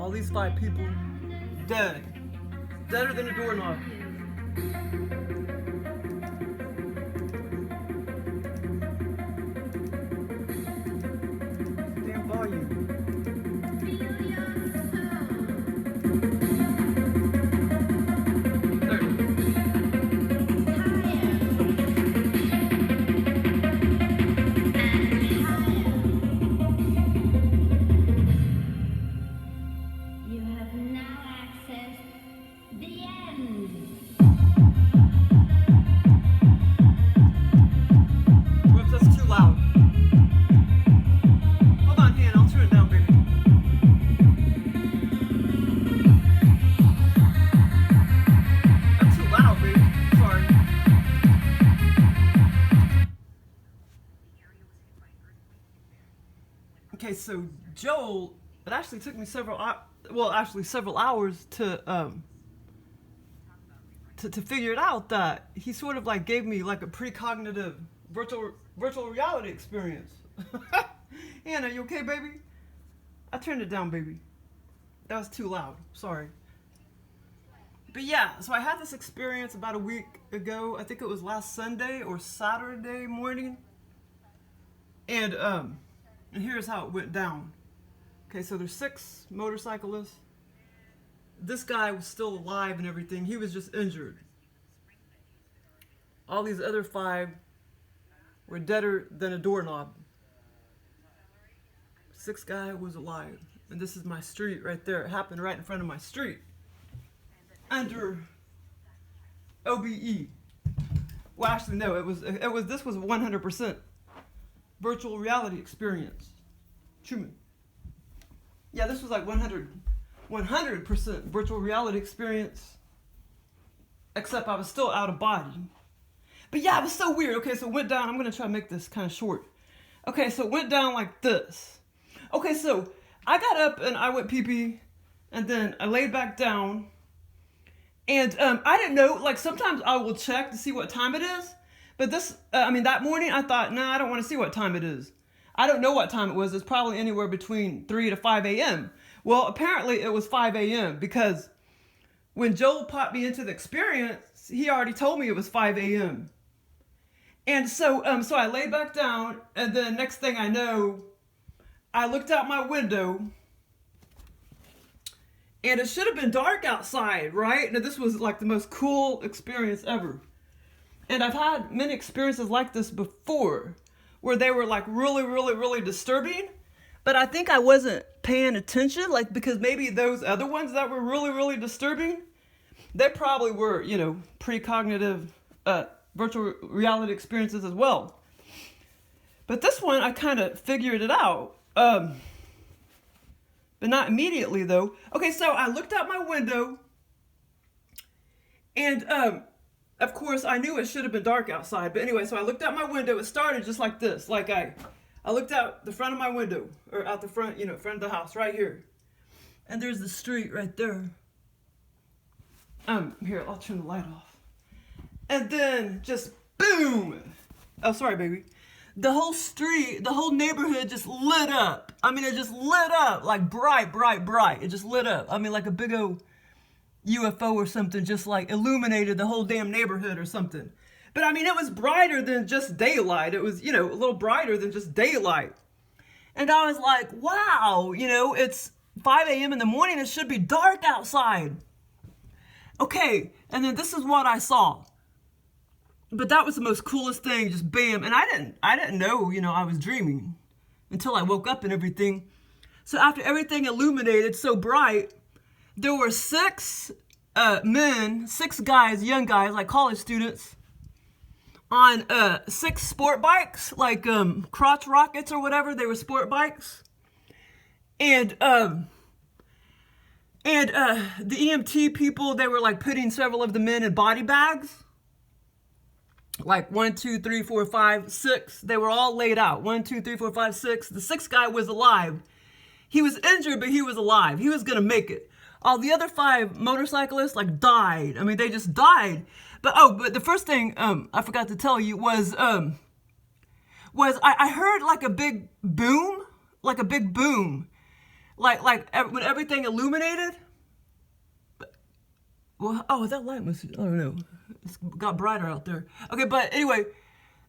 All these 5 people dead. Deader than a doorknob. Damn volume. Okay, so Joel, it actually took me several hours to figure it out that he sort of like gave me like a precognitive virtual reality experience. Anna, you okay, baby? I turned it down, baby. That was too loud. Sorry. But yeah, so I had this experience about a week ago. I think it was last Sunday or Saturday morning. And here's how it went down. Okay, so there's 6 motorcyclists. This guy was still alive and everything. He was just injured. All these other 5 were deader than a doorknob. 6th guy was alive. And this is my street right there. It happened right in front of my street. Under OBE. Well, actually, no, this was 100% virtual reality experience. Truman. Yeah, this was like 100% virtual reality experience. Except I was still out of body. But yeah, it was so weird. Okay, so it went down. I'm going to try to make this kind of short. Okay, so it went down like this. Okay, so I got up and I went pee-pee. And then I laid back down. And I didn't know, like sometimes I will check to see what time it is. But that morning I thought, nah, I don't want to see what time it is. I don't know what time it was. It's probably anywhere between 3 to 5 a.m. Well, apparently it was 5 a.m. because when Joel popped me into the experience, he already told me it was 5 a.m. And so I lay back down, and then next thing I know, I looked out my window, and it should have been dark outside, right? Now this was like the most cool experience ever. And I've had many experiences like this before, where they were like really, really, really disturbing. But I think I wasn't paying attention, like because maybe those other ones that were really, really disturbing, they probably were, precognitive virtual reality experiences as well. But this one, I kind of figured it out. But not immediately though. Okay, so I looked out my window, and of course, I knew it should have been dark outside. But anyway, so I looked out my window. It started just like this. Like I looked out the front of my window, or out the front, front of the house, right here. And there's the street right there. Here, I'll turn the light off. And then just boom. Oh, sorry, baby. The whole street, the whole neighborhood just lit up. I mean, it just lit up like bright, bright, bright. It just lit up. I mean, like a big old UFO or something just like illuminated the whole damn neighborhood or something. But I mean, it was brighter than just daylight. It was, a little brighter than just daylight. And I was like, wow, it's 5 a.m. in the morning. It should be dark outside. Okay, and then this is what I saw. But that was the most coolest thing, just bam. And I didn't know, I was dreaming until I woke up and everything. So after everything illuminated so bright, there were 6 men, 6 guys, young guys, like college students, on 6 sport bikes, like crotch rockets or whatever. They were sport bikes. And the EMT people, they were like putting several of the men in body bags. Like 1, 2, 3, 4, 5, 6. They were all laid out. 1, 2, 3, 4, 5, 6. The 6th guy was alive. He was injured, but he was alive. He was going to make it. All the other 5 motorcyclists like died. I mean, they just died. But the first thing I forgot to tell you was I heard like a big boom, when everything illuminated. Well, oh, that light must, I don't know. It's got brighter out there. Okay, but anyway,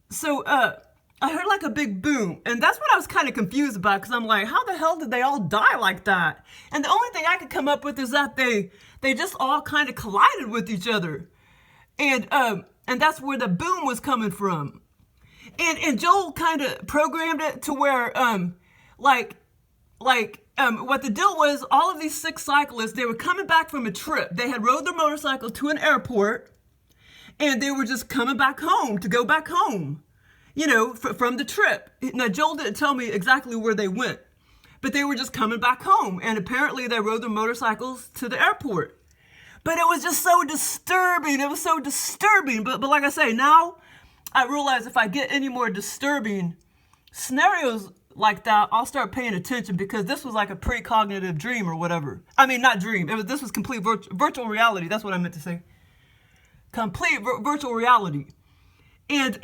so I heard like a big boom, and that's what I was kind of confused about, because I'm like, how the hell did they all die like that? And the only thing I could come up with is that they just all kind of collided with each other, and that's where the boom was coming from. And Joel kind of programmed it to where what the deal was, all of these 6 cyclists, they were coming back from a trip. They had rode their motorcycle to an airport, and they were just coming back home to go back home, you know, from the trip. Now, Joel didn't tell me exactly where they went, but they were just coming back home, and apparently they rode their motorcycles to the airport. But it was just so disturbing. It was so disturbing. But like I say, now I realize if I get any more disturbing scenarios like that, I'll start paying attention, because this was like a precognitive dream or whatever. I mean, not dream. This was complete virtual reality. That's what I meant to say. Complete virtual reality. And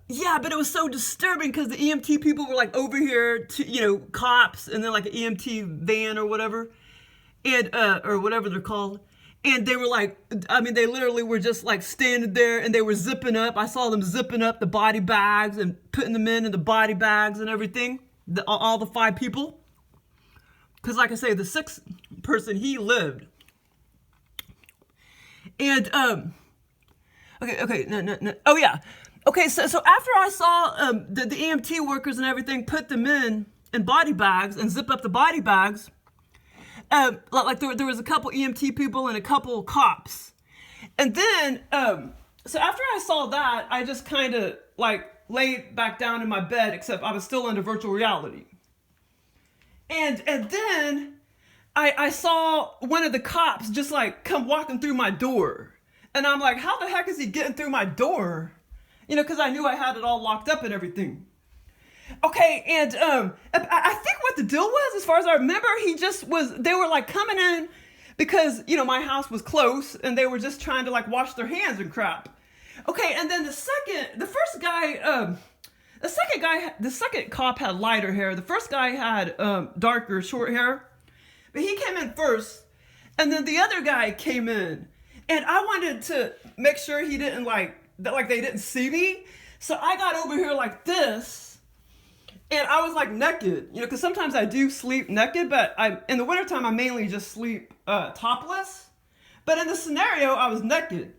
yeah, but it was so disturbing because the EMT people were like over here, to, you know, cops, and then like an EMT van or whatever, and or whatever they're called. And they were like, I mean, they literally were just like standing there, and they were zipping up. I saw them zipping up the body bags and putting them in the body bags and everything. All the 5 people. Because like I say, the 6th person, he lived. And, okay, no. Oh yeah. Okay, so after I saw the EMT workers and everything put them in body bags and zip up the body bags, like there was a couple EMT people and a couple cops. And then, so after I saw that, I just kind of like laid back down in my bed, except I was still under virtual reality. And then I saw one of the cops just like come walking through my door. And I'm like, how the heck is he getting through my door? You know, because I knew I had it all locked up and everything. Okay, and I think what the deal was, as far as I remember, they were like coming in because, you know, my house was close, and they were just trying to like wash their hands and crap. Okay, and then the second cop had lighter hair. The first guy had darker, short hair, but he came in first, and then the other guy came in, and I wanted to make sure he didn't they didn't see me, so I got over here like this, and I was like naked, you know, because sometimes I do sleep naked, but in the wintertime I mainly just sleep topless, but in the scenario I was naked.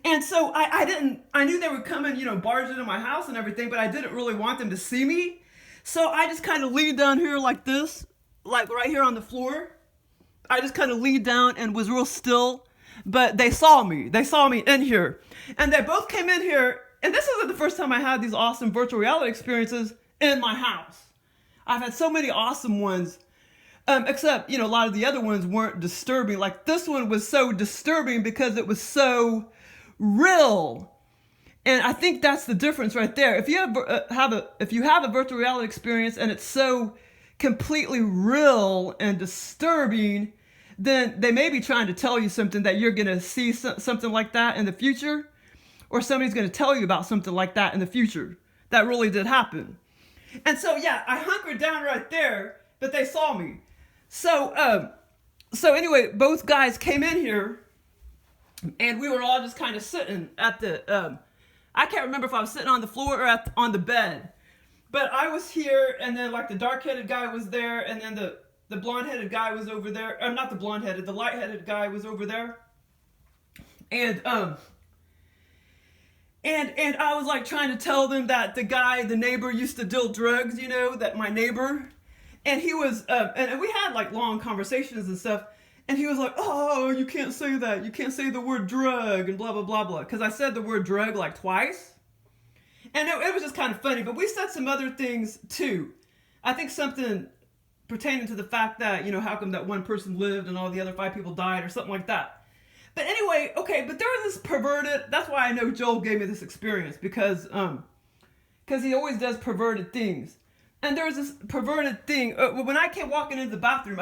And so I knew they were coming, you know, barging into my house and everything, but I didn't really want them to see me. So I just kind of leaned down here like this, like right here on the floor. I just kind of leaned down and was real still, but they saw me. They saw me in here. And they both came in here, and this isn't the first time I had these awesome virtual reality experiences in my house. I've had so many awesome ones, except, you know, a lot of the other ones weren't disturbing. Like this one was so disturbing because it was so real. And I think that's the difference right there. If you have a virtual reality experience and it's so completely real and disturbing, then they may be trying to tell you something, that you're going to see something like that in the future, or somebody's going to tell you about something like that in the future that really did happen. And so yeah, I hunkered down right there, but they saw me. So anyway, both guys came in here, and we were all just kind of sitting at the, I can't remember if I was sitting on the floor or on the bed. But I was here, and then like the dark-headed guy was there, and then the blonde-headed guy was over there. Not the blonde-headed, the light-headed guy was over there. And I was like trying to tell them that the neighbor used to deal drugs, you know, that my neighbor. And he was, and we had like long conversations and stuff. And he was like, oh, you can't say that. You can't say the word drug and blah, blah, blah, blah. Because I said the word drug like twice. And it was just kind of funny. But we said some other things too. I think something pertaining to the fact that, you know, how come that one person lived and all the other 5 people died or something like that. But anyway, okay, but there was this perverted, that's why I know Joel gave me this experience. Because he always does perverted things. And there was this perverted thing. When I came walking into the bathroom,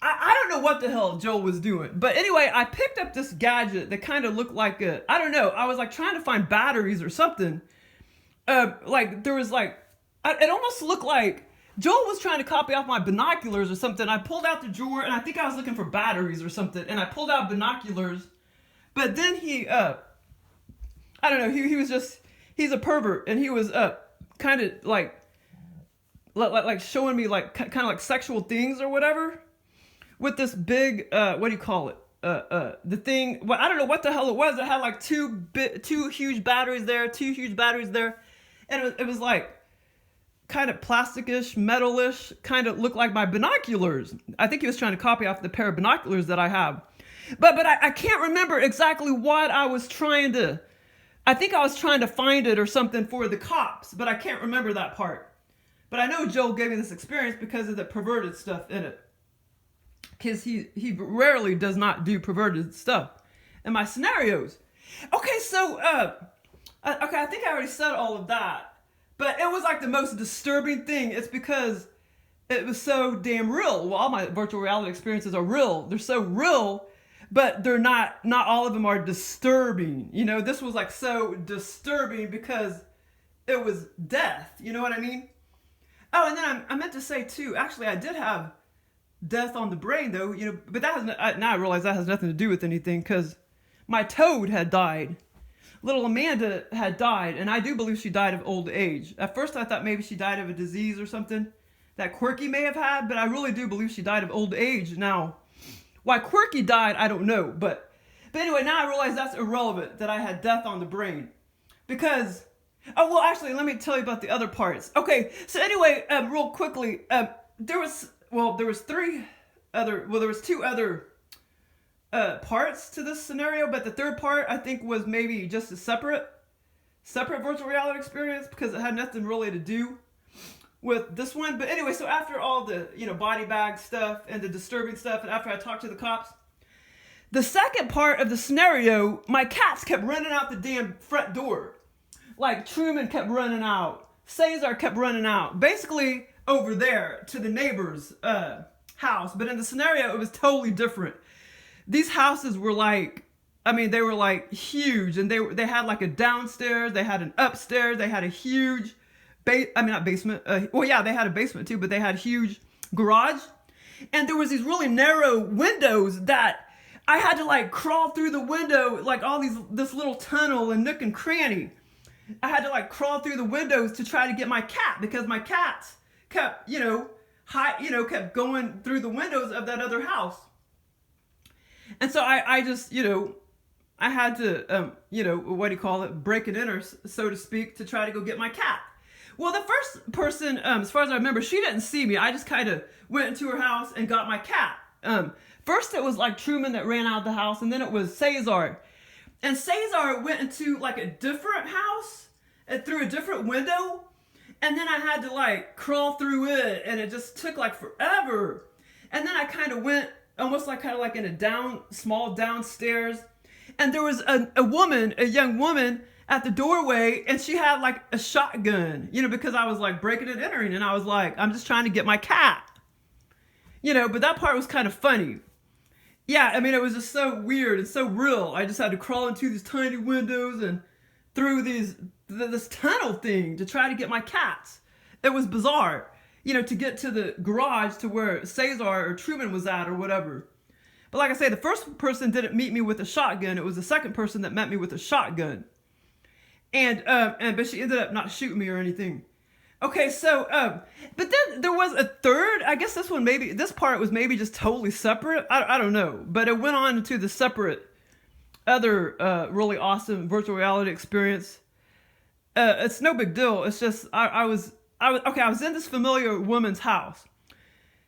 I don't know what the hell Joel was doing. But anyway, I picked up this gadget that kind of looked like I don't know. I was like trying to find batteries or something. Like there was like, it almost looked like Joel was trying to copy off my binoculars or something. I pulled out the drawer, and I think I was looking for batteries or something, and I pulled out binoculars. But then he, I don't know, he was just, he's a pervert, and he was kind of like showing me like kind of like sexual things or whatever with this big, what do you call it? The thing, well, I don't know what the hell it was. It had like two huge batteries there, and it was like kind of plasticish, metalish, kind of looked like my binoculars. I think he was trying to copy off the pair of binoculars that I have. But I can't remember exactly what I was trying to, I think I was trying to find it or something for the cops, but I can't remember that part. But I know Joel gave me this experience because of the perverted stuff in it. Because he rarely does not do perverted stuff in my scenarios. Okay, so, okay, I think I already said all of that. But it was like the most disturbing thing. It's because it was so damn real. Well, all my virtual reality experiences are real. They're so real, but they're not all of them are disturbing. You know, this was like so disturbing because it was death. You know what I mean? Oh, and then I meant to say too, actually I did have death on the brain though, you know, but that has, now I realize that has nothing to do with anything because my toad had died. Little Amanda had died, and I do believe she died of old age. At first I thought maybe she died of a disease or something that Quirky may have had, but I really do believe she died of old age. Now, why Quirky died, I don't know, but anyway, now I realize that's irrelevant, that I had death on the brain. Because, oh, well, actually, let me tell you about the other parts. Okay, so anyway, real quickly, there was two other parts to this scenario, but the third part I think was maybe just a separate virtual reality experience because it had nothing really to do with this one. But anyway, so after all the, you know, body bag stuff and the disturbing stuff, and after I talked to the cops, the second part of the scenario, my cats kept running out the damn front door. Like Truman kept running out, Cesar kept running out, basically over there to the neighbor's house. But in the scenario, it was totally different. These houses were like, I mean, they were like huge, and they had like a downstairs, they had an upstairs, they had a huge, not basement. Well, yeah, they had a basement too, but they had a huge garage, and there was these really narrow windows that I had to like crawl through the window, like this little tunnel and nook and cranny. I had to like crawl through the windows to try to get my cat because my cats kept, kept going through the windows of that other house. And so I just, I had to, break it in, or so to speak, to try to go get my cat. Well, the first person, as far as I remember, she didn't see me. I just kind of went into her house and got my cat. First it was like Truman that ran out of the house, and then it was Cesar. And Cesar went into like a different house and through a different window. And then I had to like crawl through it, and it just took like forever. And then I kind of went almost like in a small downstairs, and there was a young woman at the doorway, and she had like a shotgun, because I was like breaking and entering, and I was like, I'm just trying to get my cat, but that part was kind of funny. Yeah, I mean, it was just so weird and so real. I just had to crawl into these tiny windows and through this tunnel thing to try to get my cats. It was bizarre. To get to the garage to where Cesar or Truman was at or whatever. But like I say, the first person didn't meet me with a shotgun. It was the second person that met me with a shotgun. But she ended up not shooting me or anything. Okay, so, but then there was a third, I guess this part was maybe just totally separate. I don't know. But it went on to the separate other really awesome virtual reality experience. It's no big deal. It's just, I was in this familiar woman's house.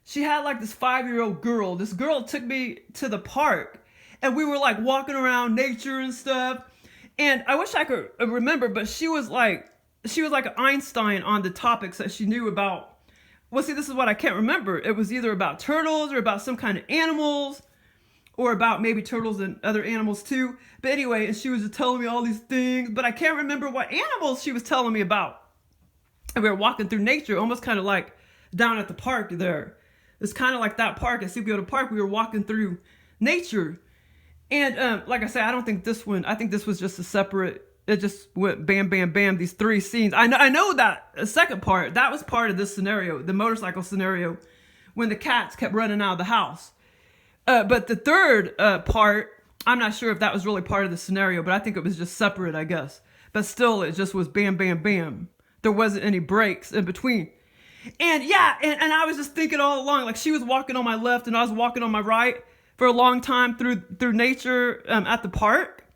She had like this 5-year-old girl. This girl took me to the park, and we were like walking around nature and stuff. And I wish I could remember, but she was like an Einstein on the topics that she knew about. Well, see, this is what I can't remember. It was either about turtles or about some kind of animals, or about maybe turtles and other animals too. But anyway, and she was just telling me all these things, but I can't remember what animals she was telling me about. And we were walking through nature, almost kind of like down at the park there. It's kind of like that park at Scipio Park. We were walking through nature. And like I said, I think this was just a separate it just went bam, bam, bam, these 3 scenes. I know that second part, that was part of this scenario, the motorcycle scenario, when the cats kept running out of the house. But the third part, I'm not sure if that was really part of the scenario, but I think it was just separate, I guess. But still, it just was bam, bam, bam. There wasn't any breaks in between. And yeah, and I was just thinking all along, like she was walking on my left and I was walking on my right for a long time through nature at the park.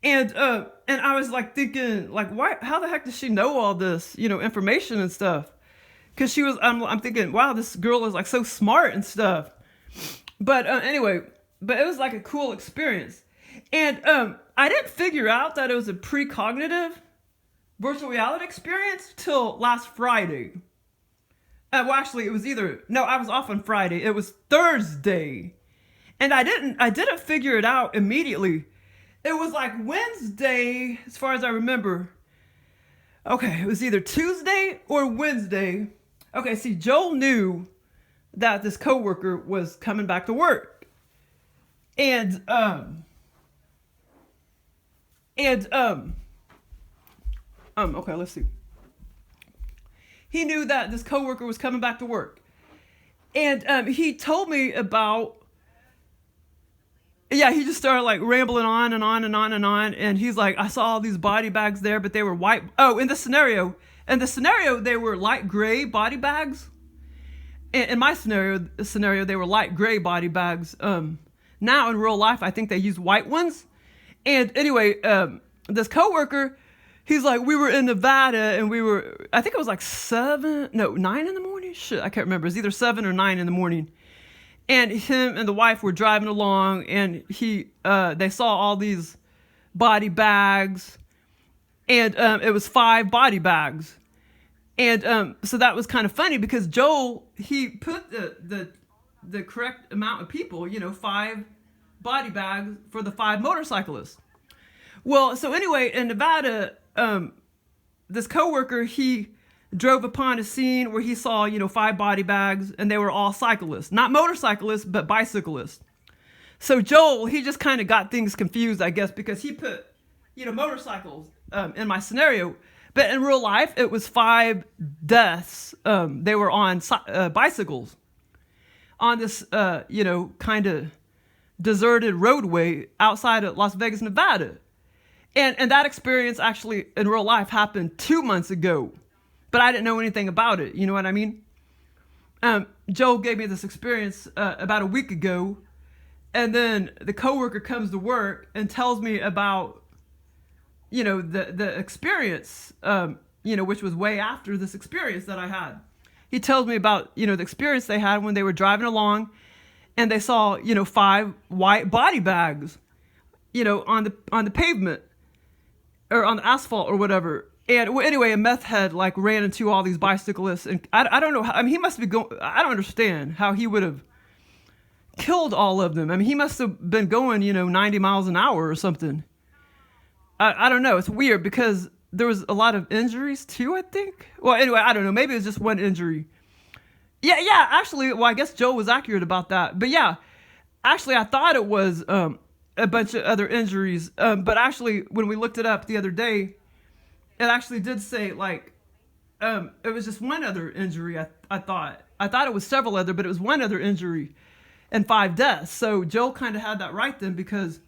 And I was like thinking, like, why? How the heck does she know all this, information and stuff? Because I'm thinking, wow, this girl is like so smart and stuff. But anyway, but it was like a cool experience. And I didn't figure out that it was a precognitive virtual reality experience till last Friday. Well, actually, it was I was off on Friday. It was Thursday. And I didn't figure it out immediately. It was like Wednesday, as far as I remember. Okay, it was either Tuesday or Wednesday. Okay, see, Joel knew that this coworker was coming back to work. And okay, let's see. He knew that this coworker was coming back to work. And he told me about, he just started like rambling on and on and on and on. And he's like, I saw all these body bags there, but they were white. Oh, in the scenario, they were light gray body bags. In my scenario, they were light gray body bags. Now in real life, I think they use white ones. And anyway, this coworker, he's like, we were in Nevada and I think it was like 9 in the morning. Shit, I can't remember. It was either 7 or 9 in the morning. And him and the wife were driving along and they saw all these body bags and it was 5 body bags. And so that was kind of funny because Joel, he put the correct amount of people, 5 body bags for the 5 motorcyclists. Well, so anyway, in Nevada, this coworker, he drove upon a scene where he saw, 5 body bags and they were all cyclists, not motorcyclists, but bicyclists. So Joel, he just kind of got things confused, I guess, because he put, motorcycles in my scenario. But in real life, it was 5 deaths. They were on bicycles on this, kind of deserted roadway outside of Las Vegas, Nevada. And that experience actually in real life happened 2 months ago. But I didn't know anything about it. You know what I mean? Joel gave me this experience about a week ago. And then the coworker comes to work and tells me about the experience, which was way after this experience that I had. He tells me about, the experience they had when they were driving along and they saw, 5 white body bags, on the pavement or on the asphalt or whatever. And anyway, a meth head like ran into all these bicyclists and I don't know how, he must be going, I don't understand how he would have killed all of them. He must have been going, 90 miles an hour or something. I don't know. It's weird because there was a lot of injuries too, I think. Well, anyway, I don't know. Maybe it was just one injury. Yeah. Actually, well, I guess Joe was accurate about that. But yeah, actually, I thought it was a bunch of other injuries. But actually, when we looked it up the other day, it actually did say like it was just one other injury. I thought it was several other, but it was one other injury and 5 deaths. So Joe kind of had that right then because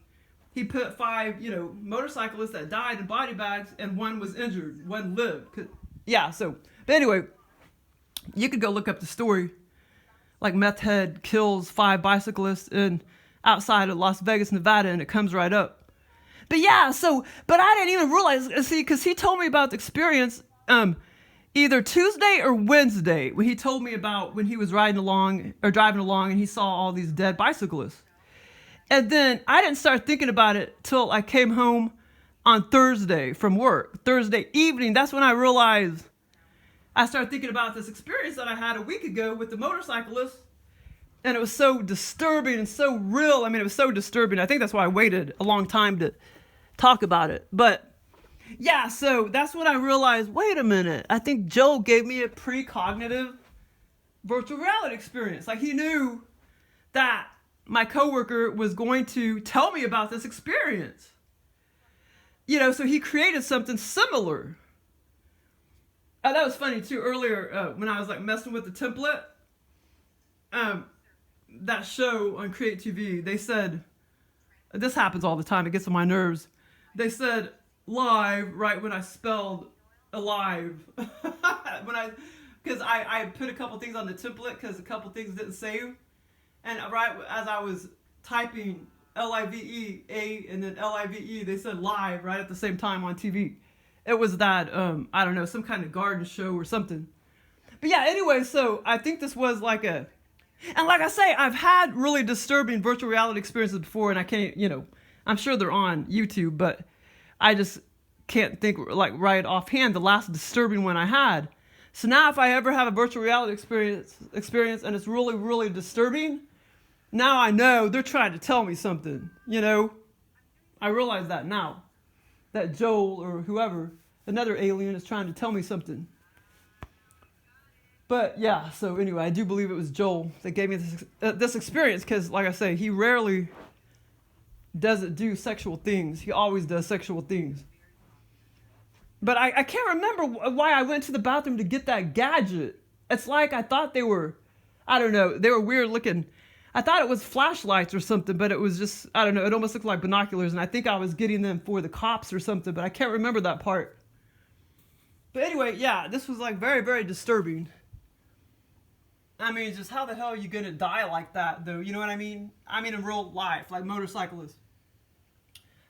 he put 5, motorcyclists that died in body bags and 1 was injured, 1 lived. Yeah, so, but anyway, you could go look up the story. Like meth head kills 5 bicyclists outside of Las Vegas, Nevada, and it comes right up. But yeah, but I didn't even realize, because he told me about the experience either Tuesday or Wednesday when he told me about when he was driving along and he saw all these dead bicyclists. And then I didn't start thinking about it till I came home on Thursday from work. Thursday evening, that's when I realized I started thinking about this experience that I had a week ago with the motorcyclist. And it was so disturbing and so real. It was so disturbing. I think that's why I waited a long time to talk about it. But yeah, so that's when I realized, wait a minute. I think Joe gave me a precognitive virtual reality experience. Like he knew that my coworker was going to tell me about this experience. you know, so he created something similar. That was funny too. Earlier, when I was like messing with the template, that show on Create TV, they said, this happens all the time, it gets on my nerves. They said live right when I spelled alive. Because I put a couple things on the template because a couple things didn't save. And right as I was typing LIVE, A, and then LIVE, they said live right at the same time on TV. It was that, I don't know, some kind of garden show or something. But yeah, anyway, so I think this was like a, and like I say, I've had really disturbing virtual reality experiences before, and I can't, you know, I'm sure they're on YouTube, but I just can't think like right offhand the last disturbing one I had. So now if I ever have a virtual reality experience and it's really, really disturbing, now I know they're trying to tell me something, you know? I realize that now. That Joel or whoever, another alien, is trying to tell me something. But yeah, so anyway, I do believe it was Joel that gave me this experience because, like I say, he rarely doesn't do sexual things. He always does sexual things. But I can't remember why I went to the bathroom to get that gadget. It's like I thought they were, I don't know, they were weird looking. I thought it was flashlights or something, but it was just, I don't know, it almost looked like binoculars, and I think I was getting them for the cops or something, but I can't remember that part. But anyway, yeah, this was like very, very disturbing. I mean, just how the hell are you going to die like that, though? You know what I mean? I mean, in real life, like motorcyclists.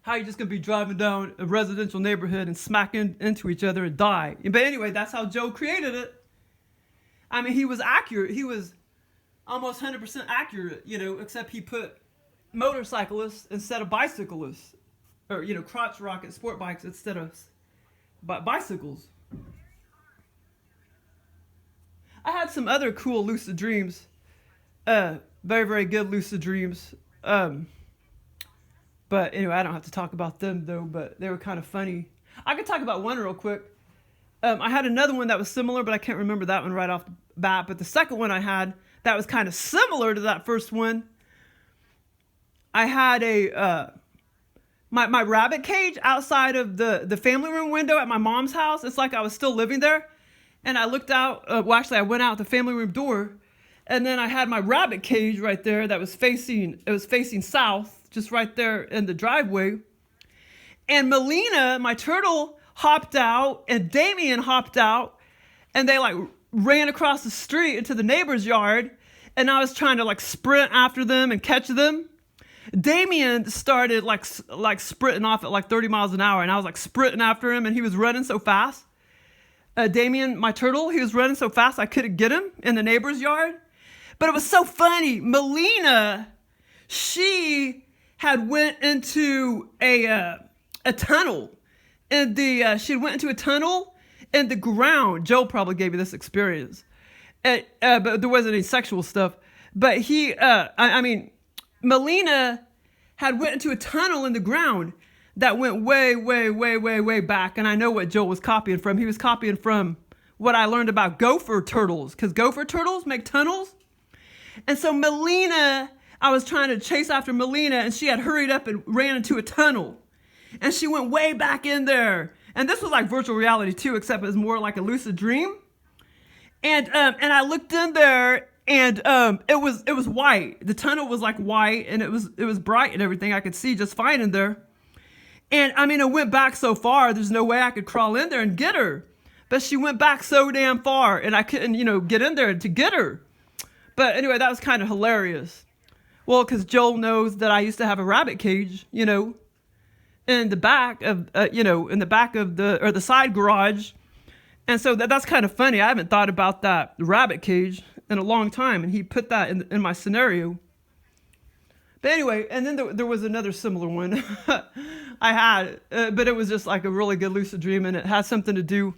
How are you just going to be driving down a residential neighborhood and smack into each other and die? But anyway, that's how Joe created it. I mean, he was accurate. He was almost 100% accurate, you know, except he put motorcyclists instead of bicyclists. Or, you know, crotch rocket sport bikes instead of bicycles. I had some other cool lucid dreams. Very, very good lucid dreams. But anyway, I don't have to talk about them, though, but they were kind of funny. I could talk about one real quick. I had another one that was similar, but I can't remember that one right off the bat. But the second one I had that was kind of similar to that first one, I had a my rabbit cage outside of the family room window at my mom's house. It's like I was still living there. And I looked out, well, actually I went out the family room door, and then I had my rabbit cage right there that was facing south, just right there in the driveway. And Melina, my turtle, hopped out, and Damien hopped out, and they like ran across the street into the neighbor's yard, and I was trying to like sprint after them and catch them. Damien started like sprinting off at like 30 miles an hour, and I was like sprinting after him, and he was running so fast. Damien, my turtle, he was running so fast I couldn't get him in the neighbor's yard. But it was so funny. Melina, she had went into a tunnel. And she went into a tunnel in the ground. Joe probably gave you this experience. But there wasn't any sexual stuff. But Melina had went into a tunnel in the ground that went way, way, way, way, way back. And I know what Joel was copying from. He was copying from what I learned about gopher turtles, because gopher turtles make tunnels. And so Melina, I was trying to chase after Melina, and she had hurried up and ran into a tunnel. And she went way back in there. And this was like virtual reality too, except it was more like a lucid dream. And I looked in there, and it was white. The tunnel was like white, and it was bright and everything. I could see just fine in there. And I mean, it went back so far, there's no way I could crawl in there and get her. But she went back so damn far, and I couldn't, get in there to get her. But anyway, that was kind of hilarious. Well, because Joel knows that I used to have a rabbit cage, in the back of, the side garage. And so that's kind of funny. I haven't thought about that rabbit cage in a long time, and he put that in my scenario. But anyway, and then there was another similar one I had, but it was just like a really good lucid dream, and it had something to do,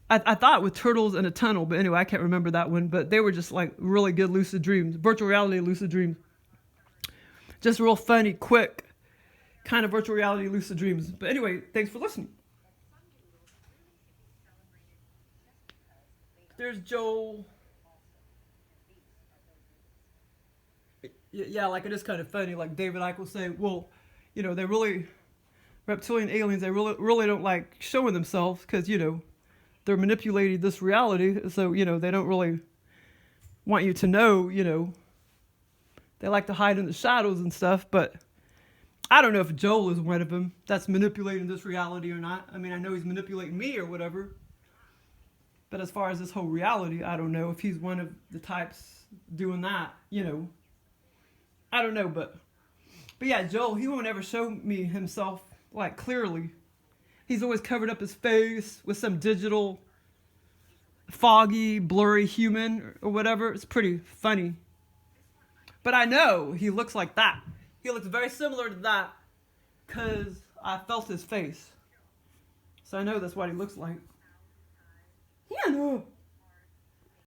I thought, with turtles in a tunnel. But anyway, I can't remember that one, but they were just like really good lucid dreams, virtual reality lucid dreams. Just real funny, quick, kind of virtual reality lucid dreams. But anyway, thanks for listening. There's Joel. Yeah, like it is kind of funny. Like David Icke will say, well, they really reptilian aliens, they really don't like showing themselves because, you know, they're manipulating this reality. So, you know, they don't really want you to know, you know. They like to hide in the shadows and stuff, but I don't know if Joel is one of them that's manipulating this reality or not. I mean, I know he's manipulating me or whatever. But as far as this whole reality, I don't know if he's one of the types doing that, you know. I don't know, but yeah, Joel, he won't ever show me himself, like, clearly. He's always covered up his face with some digital, foggy, blurry human or whatever. It's pretty funny. But I know he looks like that. He looks very similar to that because I felt his face. So I know that's what he looks like. Yeah, no.